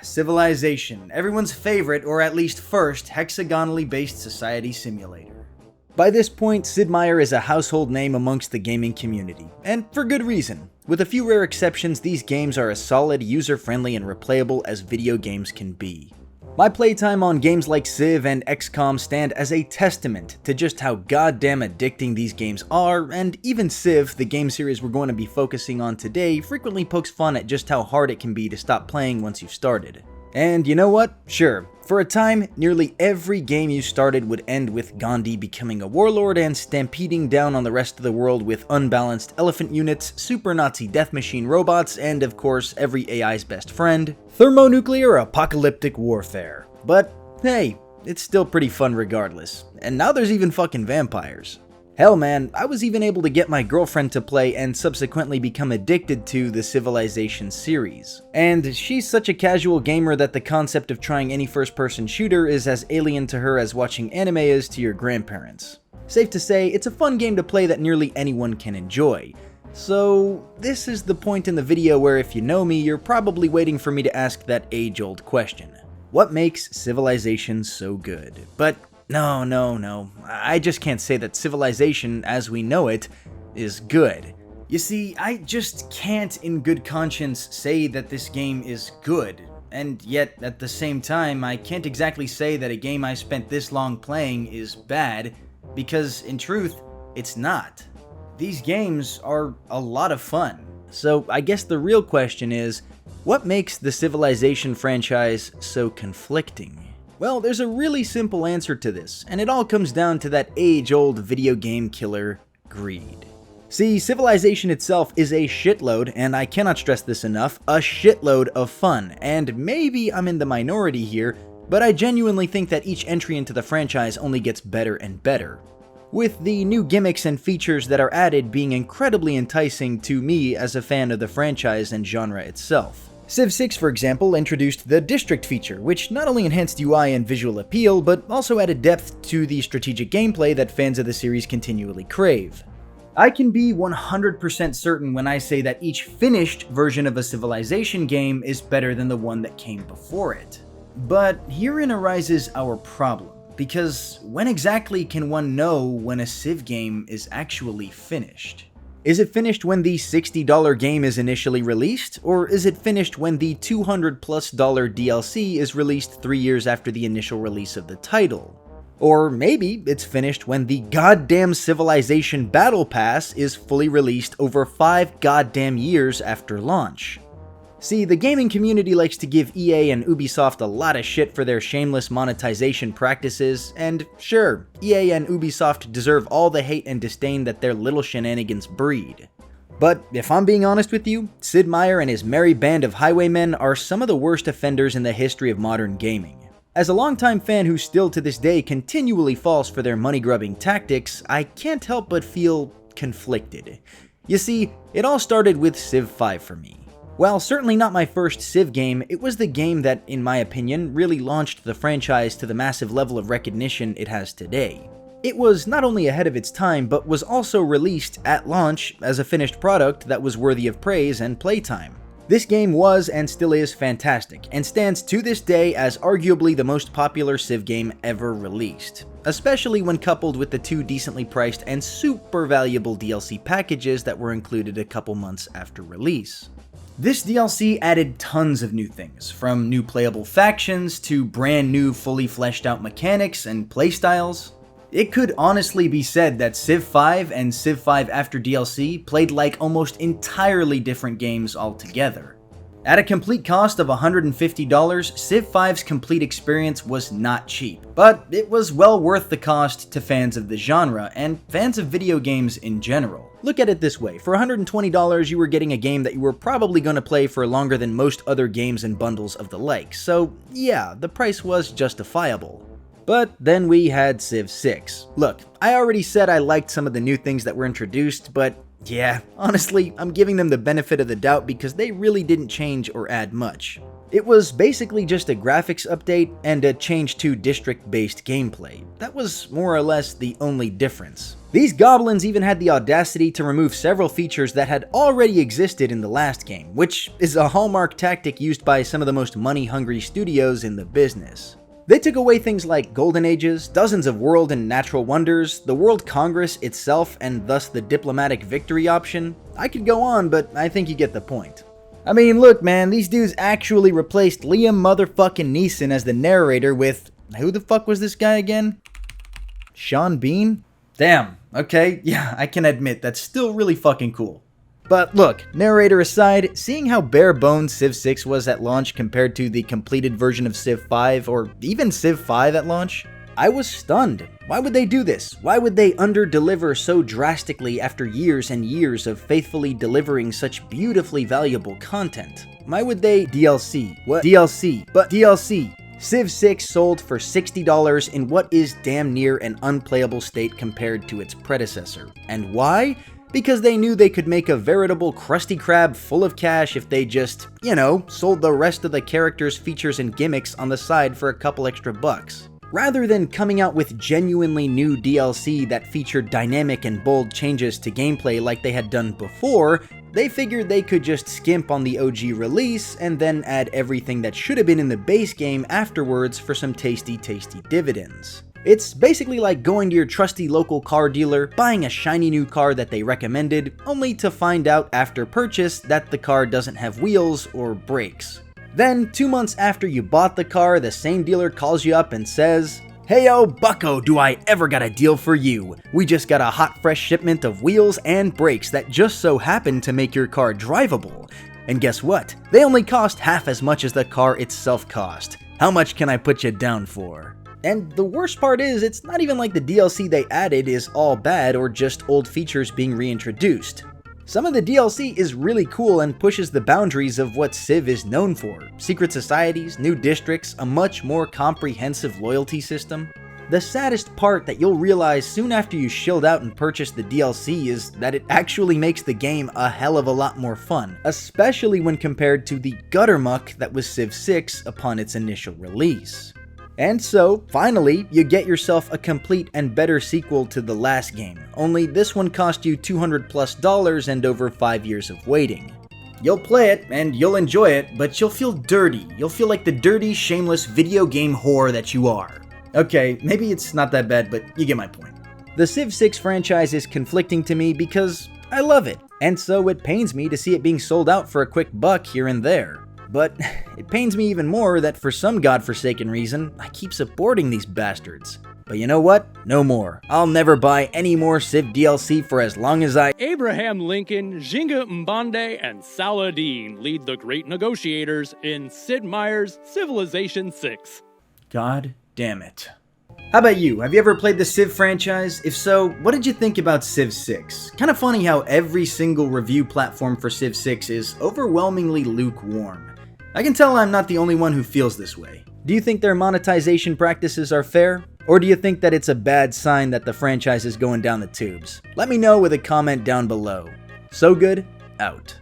Civilization, everyone's favorite, or at least first, hexagonally based society simulator. By this point, Sid Meier is a household name amongst the gaming community, and for good reason. With a few rare exceptions, these games are as solid, user-friendly, and replayable as video games can be. My playtime on games like Civ and XCOM stand as a testament to just how goddamn addicting these games are, and even Civ, the game series we're going to be focusing on today, frequently pokes fun at just how hard it can be to stop playing once you've started. And you know what? Sure, for a time, nearly every game you started would end with Gandhi becoming a warlord and stampeding down on the rest of the world with unbalanced elephant units, super Nazi death machine robots, and of course, every AI's best friend, thermonuclear apocalyptic warfare. But hey, it's still pretty fun regardless. And now there's even fucking vampires. Hell man, I was even able to get my girlfriend to play and subsequently become addicted to the Civilization series. And she's such a casual gamer that the concept of trying any first-person shooter is as alien to her as watching anime is to your grandparents. Safe to say, it's a fun game to play that nearly anyone can enjoy. So this is the point in the video where if you know me, you're probably waiting for me to ask that age-old question. What makes Civilization so good? But no. I just can't say that Civilization, as we know it, is good. You see, I just can't in good conscience say that this game is good. And yet, at the same time, I can't exactly say that a game I spent this long playing is bad, because in truth, it's not. These games are a lot of fun. So I guess the real question is, what makes the Civilization franchise so conflicting? Well, there's a really simple answer to this, and it all comes down to that age-old video game killer, greed. See, Civilization itself is a shitload, and I cannot stress this enough, a shitload of fun, and maybe I'm in the minority here, but I genuinely think that each entry into the franchise only gets better and better, with the new gimmicks and features that are added being incredibly enticing to me as a fan of the franchise and genre itself. Civ 6, for example, introduced the District feature, which not only enhanced UI and visual appeal, but also added depth to the strategic gameplay that fans of the series continually crave. I can be 100% certain when I say that each finished version of a Civilization game is better than the one that came before it. But herein arises our problem, because when exactly can one know when a Civ game is actually finished? Is it finished when the $60 game is initially released, or is it finished when the $200+ DLC is released 3 years after the initial release of the title? Or maybe it's finished when the goddamn Civilization Battle Pass is fully released over 5 goddamn years after launch. See, the gaming community likes to give EA and Ubisoft a lot of shit for their shameless monetization practices, and sure, EA and Ubisoft deserve all the hate and disdain that their little shenanigans breed. But if I'm being honest with you, Sid Meier and his merry band of highwaymen are some of the worst offenders in the history of modern gaming. As a longtime fan who still to this day continually falls for their money-grubbing tactics, I can't help but feel conflicted. You see, it all started with Civ 5 for me. While certainly not my first Civ game, it was the game that, in my opinion, really launched the franchise to the massive level of recognition it has today. It was not only ahead of its time, but was also released at launch as a finished product that was worthy of praise and playtime. This game was and still is fantastic, and stands to this day as arguably the most popular Civ game ever released, especially when coupled with the 2 decently priced and super valuable DLC packages that were included a couple months after release. This DLC added tons of new things, from new playable factions to brand new fully fleshed out mechanics and playstyles. It could honestly be said that Civ 5 and Civ 5 After DLC played like almost entirely different games altogether. At a complete cost of $150, Civ 5's complete experience was not cheap, but it was well worth the cost to fans of the genre and fans of video games in general. Look at it this way, for $120 you were getting a game that you were probably going to play for longer than most other games and bundles of the like, so yeah, the price was justifiable. But then we had Civ 6. Look, I already said I liked some of the new things that were introduced, but yeah, honestly, I'm giving them the benefit of the doubt because they really didn't change or add much. It was basically just a graphics update and a change to district-based gameplay. That was more or less the only difference. These goblins even had the audacity to remove several features that had already existed in the last game, which is a hallmark tactic used by some of the most money-hungry studios in the business. They took away things like Golden Ages, dozens of world and natural wonders, the World Congress itself, and thus the diplomatic victory option. I could go on, but I think you get the point. I mean, look man, these dudes actually replaced Liam motherfucking Neeson as the narrator with... who the fuck was this guy again? Sean Bean? Damn, okay, yeah, I can admit, that's still really fucking cool. But look, narrator aside, seeing how bare bones Civ 6 was at launch compared to the completed version of Civ 5, or even Civ 5 at launch, I was stunned. Why would they do this? Why would they under-deliver so drastically after years and years of faithfully delivering such beautifully valuable content? Why would they DLC? What? DLC. But DLC. Civ 6 sold for $60 in what is damn near an unplayable state compared to its predecessor. And why? Because they knew they could make a veritable Krusty Krab full of cash if they just, sold the rest of the characters, features, and gimmicks on the side for a couple extra bucks. Rather than coming out with genuinely new DLC that featured dynamic and bold changes to gameplay like they had done before, they figured they could just skimp on the OG release and then add everything that should have been in the base game afterwards for some tasty dividends. It's basically like going to your trusty local car dealer, buying a shiny new car that they recommended, only to find out after purchase that the car doesn't have wheels or brakes. Then, 2 months after you bought the car, the same dealer calls you up and says, "Heyo, bucko, do I ever got a deal for you. We just got a hot fresh shipment of wheels and brakes that just so happen to make your car drivable. And guess what? They only cost half as much as the car itself cost. How much can I put you down for?" And the worst part is, it's not even like the DLC they added is all bad or just old features being reintroduced. Some of the DLC is really cool and pushes the boundaries of what Civ is known for. Secret societies, new districts, a much more comprehensive loyalty system. The saddest part that you'll realize soon after you shilled out and purchased the DLC is that it actually makes the game a hell of a lot more fun, especially when compared to the gutter muck that was Civ 6 upon its initial release. And so, finally, you get yourself a complete and better sequel to the last game, only this one cost you $200+ and over 5 years of waiting. You'll play it, and you'll enjoy it, but you'll feel dirty. You'll feel like the dirty, shameless video game whore that you are. Okay, maybe it's not that bad, but you get my point. The Civ 6 franchise is conflicting to me because I love it, and so it pains me to see it being sold out for a quick buck here and there. But it pains me even more that for some godforsaken reason, I keep supporting these bastards. But you know what? No more. I'll never buy any more Civ DLC for as long as Abraham Lincoln, Jinga Mbande, and Saladin lead the great negotiators in Sid Meier's Civilization 6. God damn it. How about you? Have you ever played the Civ franchise? If so, what did you think about Civ 6? Kinda funny how every single review platform for Civ 6 is overwhelmingly lukewarm. I can tell I'm not the only one who feels this way. Do you think their monetization practices are fair? Or do you think that it's a bad sign that the franchise is going down the tubes? Let me know with a comment down below. So Good, out.